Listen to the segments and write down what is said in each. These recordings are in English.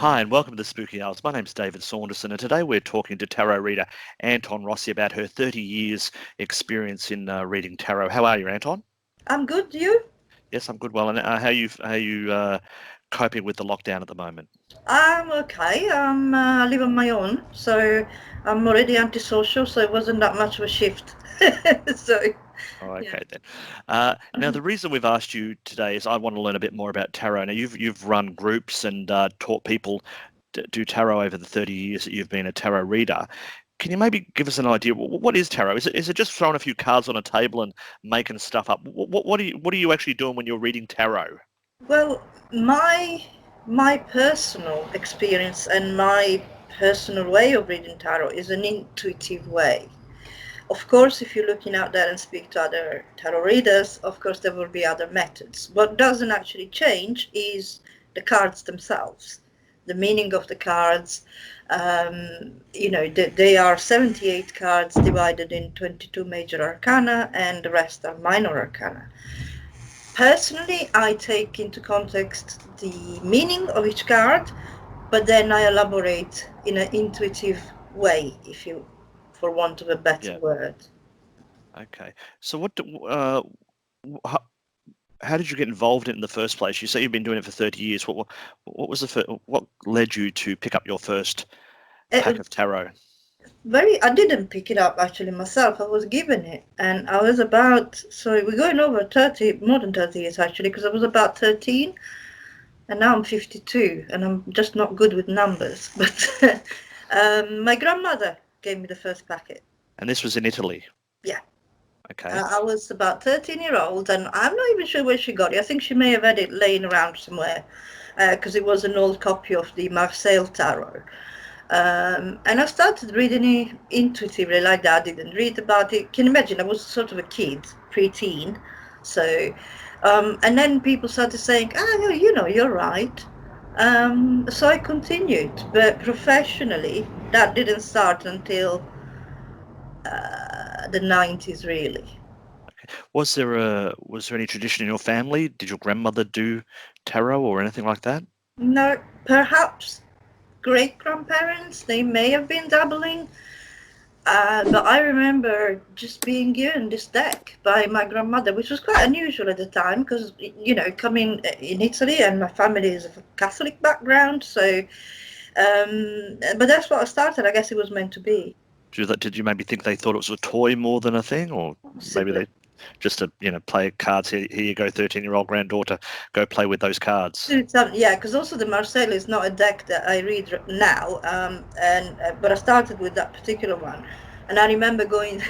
Hi, and welcome to the Spooky Hours. My name's David Saunderson, and today we're talking to tarot reader Anton Rossi about her 30 years experience in reading tarot. How are you, Anton? I'm good. You? Yes, I'm good. Well, and how you coping with the lockdown at the moment? I'm okay. I live on my own, so I'm already antisocial, so it wasn't that much of a shift. So, Oh, yeah. okay then. Now, the reason we've asked you today is I want to learn a bit more about tarot. Now, you've run groups and taught people to do tarot over the 30 years that you've been a tarot reader. Can you maybe give us an idea? What is tarot? Is it just throwing a few cards on a table and making stuff up? What are you actually doing when you're reading tarot? Well, my personal experience and my personal way of reading tarot is an intuitive way. Of course, if you're looking out there and speak to other tarot readers, of course there will be other methods. What doesn't actually change is the cards themselves, the meaning of the cards. They are 78 cards divided in 22 major arcana, and the rest are minor arcana. Personally, I take into context the meaning of each card, but then I elaborate in an intuitive way, if you, for want of a better Yeah. word. Okay. So how, how did you get involved in it in the first place? You say you've been doing it for 30 years. What was what led you to pick up your first pack It, of tarot? I didn't pick it up actually myself. I was given it, and I was about, so we're going over 30, more than 30 years actually, because I was about 13, and now I'm 52, and I'm just not good with numbers. But my grandmother gave me the first packet. And this was in Italy. Yeah. Okay. I was about 13-year old, and I'm not even sure where she got it. I think she may have had it laying around somewhere, because it was an old copy of the Marseille Tarot. And I started reading it intuitively like that. I didn't read about it. Can you imagine? I was sort of a kid, pre-teen. So, and then people started saying, "Ah, you're right." So I continued, but professionally, that didn't start until the 90s, really. Was there any tradition in your family? Did your grandmother do tarot or anything like that? No, perhaps great grandparents, they may have been dabbling. But I remember just being given this deck by my grandmother, which was quite unusual at the time because, coming in Italy and my family is of a Catholic background. So, but that's what I started. I guess it was meant to be. Did you maybe think they thought it was a toy more than a thing, or maybe Possibly. they just to play cards? Here you go, 13-year-old granddaughter, go play with those cards. Yeah, because also the Marseille is not a deck that I read now, and but I started with that particular one, and I remember going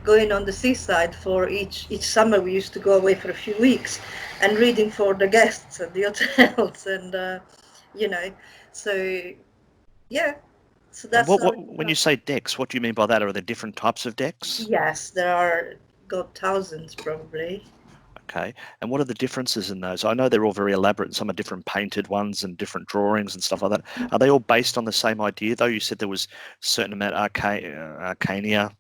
going on the seaside for each summer. We used to go away for a few weeks, and reading for the guests at the hotels, and you know, so yeah, so And that's how it when you started. say decks, what do you mean by that? Are there different types of decks? Yes, there are got thousands probably. Okay. And what are the differences in those? I know they're all very elaborate, and some are different painted ones and different drawings and stuff like that. Are they all based on the same idea, though? You said there was a certain amount arcania,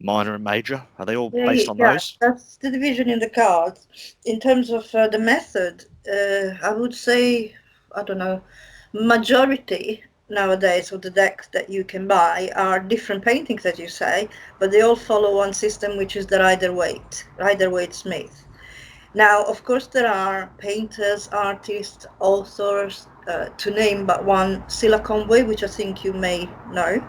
minor and major. Are they all based on Yeah, those? that's the division in the cards. In terms of the method, I would say, I don't know, majority nowadays of the decks that you can buy are different paintings, as you say, but they all follow one system, which is the Rider-Waite Smith. Now, of course, there are painters, artists, authors, to name but one, Silla Conway, which I think you may know.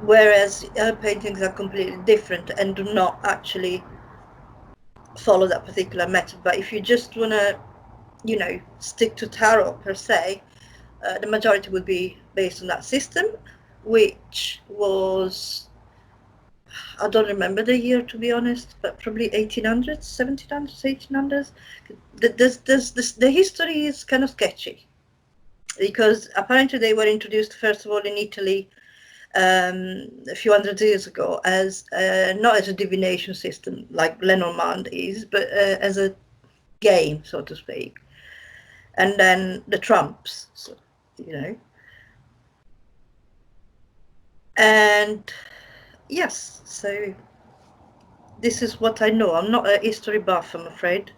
Whereas her paintings are completely different and do not actually follow that particular method. But if you just want to, stick to tarot per se, the majority would be based on that system, which was, I don't remember the year to be honest, but probably 1800s, 1700s, 1800s. The history is kind of sketchy because apparently they were introduced first of all in Italy a few hundred years ago as not as a divination system like Lenormand is, but as a game, so to speak. And then the trumps, so, you know. And yes, so this is what I know. I'm not a history buff, I'm afraid.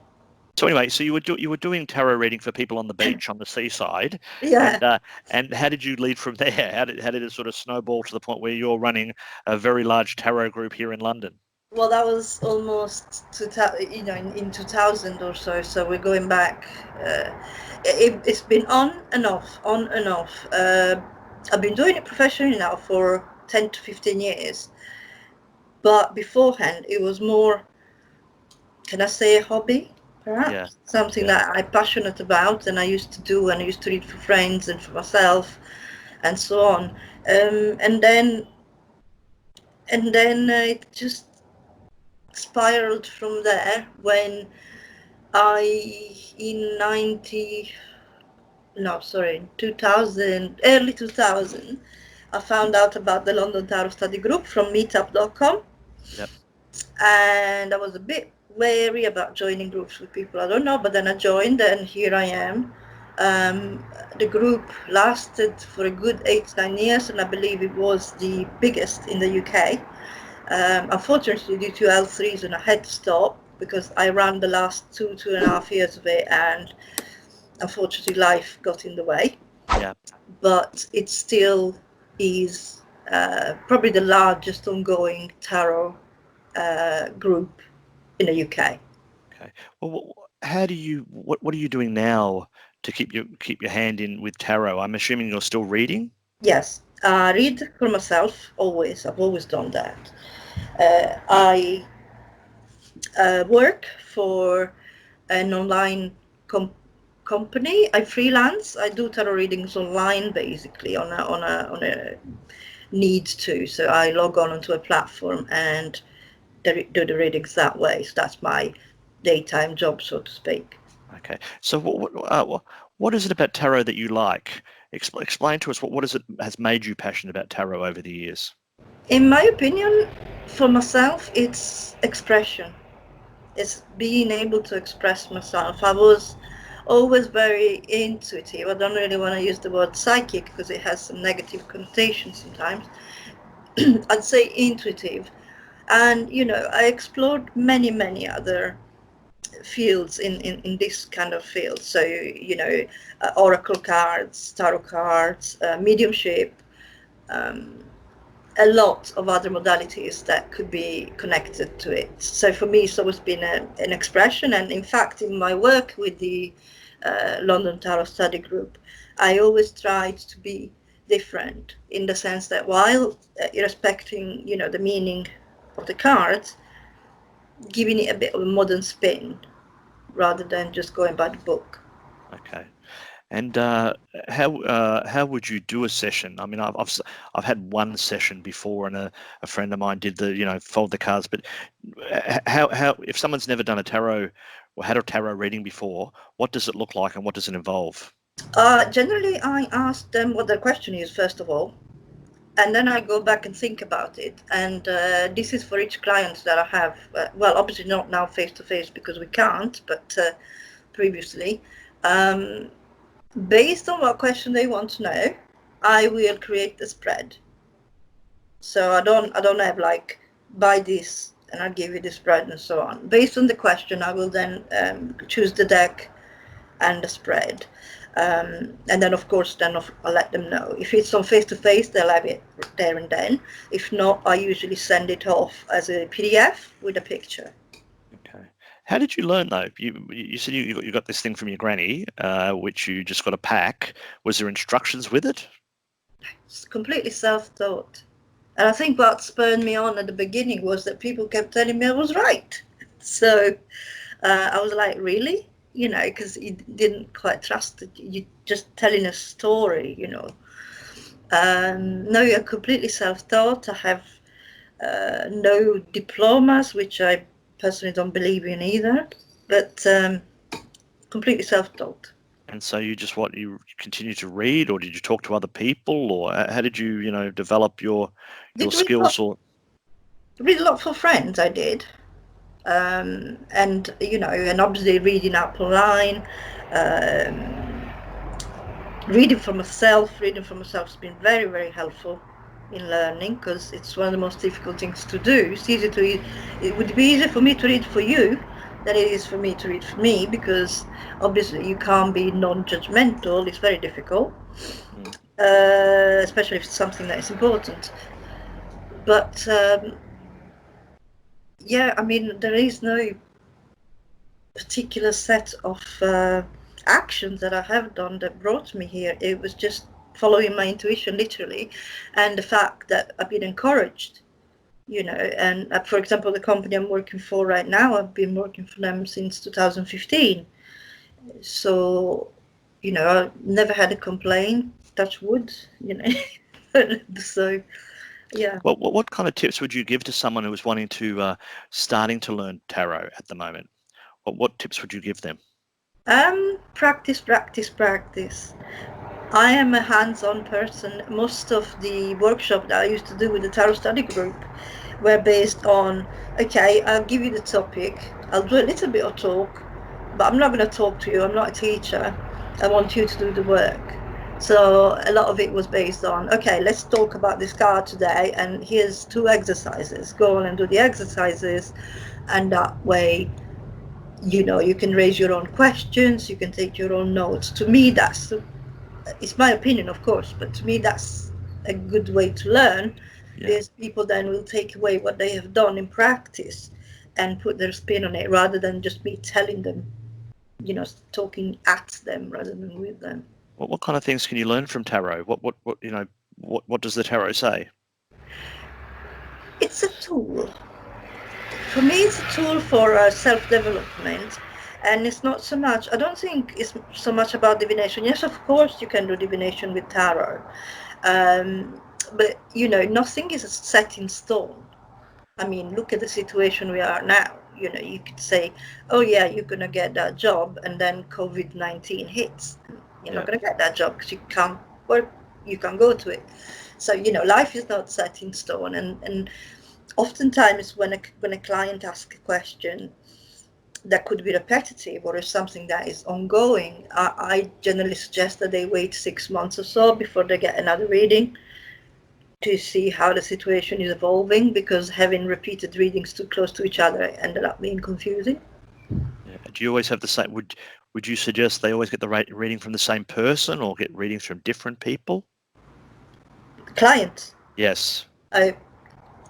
So anyway, so you were doing tarot reading for people on the beach on the seaside, Yeah. and how did you lead from there? How did it sort of snowball to the point where you're running a very large tarot group here in London? Well, that was almost in 2000 or so. So we're going back. It's been on and off, on and off. I've been doing it professionally now for 10 to 15 years. But beforehand, it was more, can I say, a hobby, Yeah, perhaps? Something yeah, that I'm passionate about and I used to do, and I used to read for friends and for myself and so on. And then it just spiraled from there when in 90, no, sorry, in 2000, early 2000, I found out about the London Tarot Study Group from meetup.com, yep, and I was a bit wary about joining groups with people I don't know, but then I joined, and here I am. Um, the group lasted for a good 8 to 9 years, and I believe it was the biggest in the UK. Unfortunately, due to health reasons, I had to stop because I ran the last 2.5 years of it, and unfortunately, life got in the way. yeah. But it still is probably the largest ongoing tarot group in the UK. Okay. Well, what are you doing now to keep your hand in with tarot? I'm assuming you're still reading. Yes, I read for myself always. I've always done that. I work for an online com- company. I freelance. I do tarot readings online, basically on a need to. So I log on onto a platform and do the readings that way. So that's my daytime job, so to speak. Okay. So what is it about tarot that you like? Explain to us what is it has made you passionate about tarot over the years? In my opinion, for myself, it's expression. It's being able to express myself. I was always very intuitive. I don't really want to use the word psychic because it has some negative connotations sometimes. I'd say intuitive. And, I explored many other fields in this kind of field. So, oracle cards, tarot cards, mediumship, um, a lot of other modalities that could be connected to it. So for me, it's always been an expression. And in fact, in my work with the London Tarot Study Group, I always tried to be different in the sense that while respecting, the meaning of the cards, giving it a bit of a modern spin rather than just going by the book. Okay. And how would you do a session? I mean, I've had one session before, and a friend of mine did the fold the cards. But how if someone's never done a tarot or had a tarot reading before, what does it look like and what does it involve? Generally, I ask them what their question is, first of all, and then I go back and think about it. And this is for each client that I have. Well, obviously not now face to face because we can't, but previously. Um, Based on what question they want to know, I will create the spread. So I don't have like buy this and I'll give you the spread and so on. Based on the question, I will then choose the deck and the spread. And then of course I'll let them know. If it's on face to face, they'll have it there and then. If not, I usually send it off as a PDF with a picture. Okay. How did you learn though? You said you got this thing from your granny, which you just got a pack. Was there instructions with it? It's completely self-taught. And I think what spurred me on at the beginning was that people kept telling me I was right. So I was like, really? Because you didn't quite trust it. You're just telling a story. No, you're completely self-taught. I have no diplomas, which I personally don't believe in either, but completely self-taught. And so you continue to read, or did you talk to other people, or how did you develop your Did read a lot, skills? Or read a lot for friends, I did. And and obviously reading up online, um, reading for myself has been very, very helpful in learning because it's one of the most difficult things to do. It would be easier for me to read for you than it is for me to read for me, because obviously you can't be non-judgmental. It's very difficult, Mm. especially if it's something that is important. But yeah, I mean, there is no particular set of actions that I have done that brought me here. It was just following my intuition, literally, and the fact that I've been encouraged, and for example, the company I'm working for right now, I've been working for them since 2015. So, I've never had a complaint, touch wood, so, yeah. What kind of tips would you give to someone who is wanting to starting to learn tarot at the moment? What tips would you give them? Practice, practice, practice. I am a hands-on person. Most of the workshop that I used to do with the tarot study group were based on, okay, I'll give you the topic, I'll do a little bit of talk, but I'm not going to talk to you, I'm not a teacher, I want you to do the work. So a lot of it was based on, okay, let's talk about this card today, and here's 2 exercises. Go on and do the exercises, and that way, you can raise your own questions, you can take your own notes. To me, it's my opinion, of course, but to me, that's a good way to learn, Yeah. because people then will take away what they have done in practice and put their spin on it, rather than just me telling them, talking at them rather than with them. What kind of things can you learn from tarot? What does the tarot say? It's a tool. For me, it's a tool for self-development, and it's not so much. I don't think it's so much about divination. Yes, of course, you can do divination with tarot, but nothing is set in stone. I mean, look at the situation we are now. You could say, oh yeah, you're gonna get that job, and then COVID-19 hits. You're not Yeah. gonna get that job because you can't work, you can't go to it. So life is not set in stone, and oftentimes when a client asks a question that could be repetitive or is something that is ongoing, I generally suggest that they wait 6 months or so before they get another reading to see how the situation is evolving, because having repeated readings too close to each other ended up being confusing. Yeah. Do you always have the same? Would you suggest they always get the reading from the same person or get readings from different people? Clients, Yes. uh,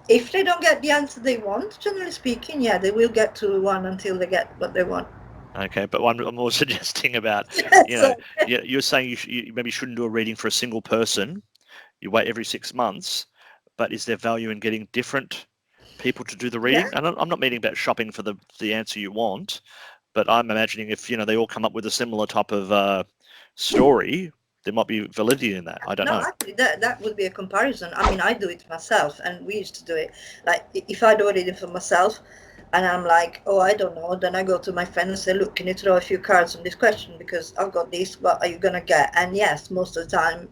if they don't get the answer they want, generally speaking, yeah, they will get to one until they get what they want. Okay, but I'm more suggesting about, So, you're saying you maybe shouldn't do a reading for a single person. You wait every 6 months, but is there value in getting different people to do the yeah, reading? And I'm not meaning about shopping for the answer you want, but I'm imagining if they all come up with a similar type of story, there might be validity in that. I don't no, know. actually, that would be a comparison. I mean, I do it myself, and we used to do it. Like, if I do a reading for myself, and I'm like, oh, I don't know, then I go to my friend and say, look, can you throw a few cards on this question, because I've got this. What are you gonna get? And yes, most of the time,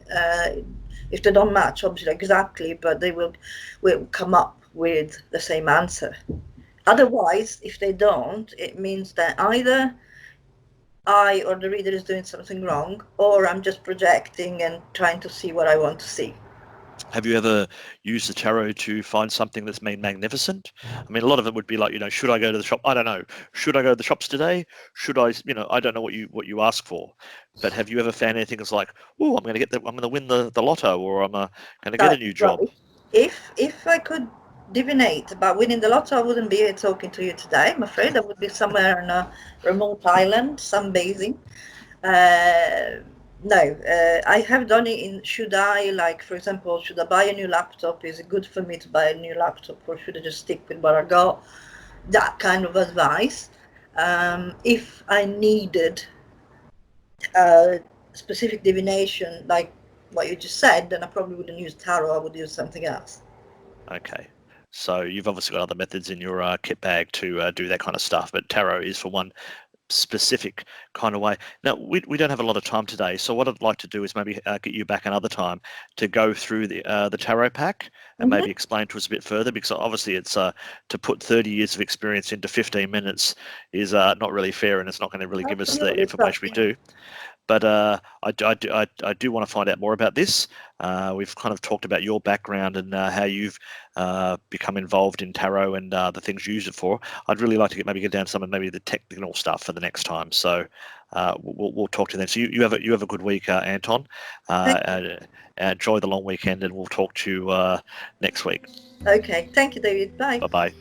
if they don't match, obviously exactly, but they will come up with the same answer. Otherwise, if they don't, it means that either I or the reader is doing something wrong, or I'm just projecting and trying to see what I want to see. Have you ever used the tarot to find something that's made magnificent? I mean, a lot of it would be like, should I go to the shop? I don't know. Should I go to the shops today? Should I, I don't know what you ask for. But have you ever found anything that's like, oh, I'm going to win the lotto, or I'm going to get a Right, new job? right. If I could divinate about winning the lotto, I wouldn't be here talking to you today. I'm afraid I would be somewhere on a remote island, sunbathing. Uh, no, I have done it in, should I, like, for example, should I buy a new laptop? Is it good for me to buy a new laptop, or should I just stick with what I got? That kind of advice. If I needed uh, specific divination, like what you just said, then I probably wouldn't use tarot. I would use something else. Okay. So you've obviously got other methods in your kit bag to do that kind of stuff, but tarot is for one specific kind of way. Now, we don't have a lot of time today, so what I'd like to do is maybe get you back another time to go through the tarot pack and Mm-hmm. maybe explain to us a bit further, because obviously it's to put 30 years of experience into 15 minutes is not really fair, and it's not going to really give us the Absolutely, information trust we me. do. but I do want to find out more about this. We've kind of talked about your background and how you've become involved in tarot and the things you use it for. I'd really like to maybe get down to some of maybe the technical stuff for the next time. So we'll talk to them. So you have a good week, Anton. Thank Enjoy the long weekend, and we'll talk to you next week. Okay, thank you, David. Bye. Bye bye.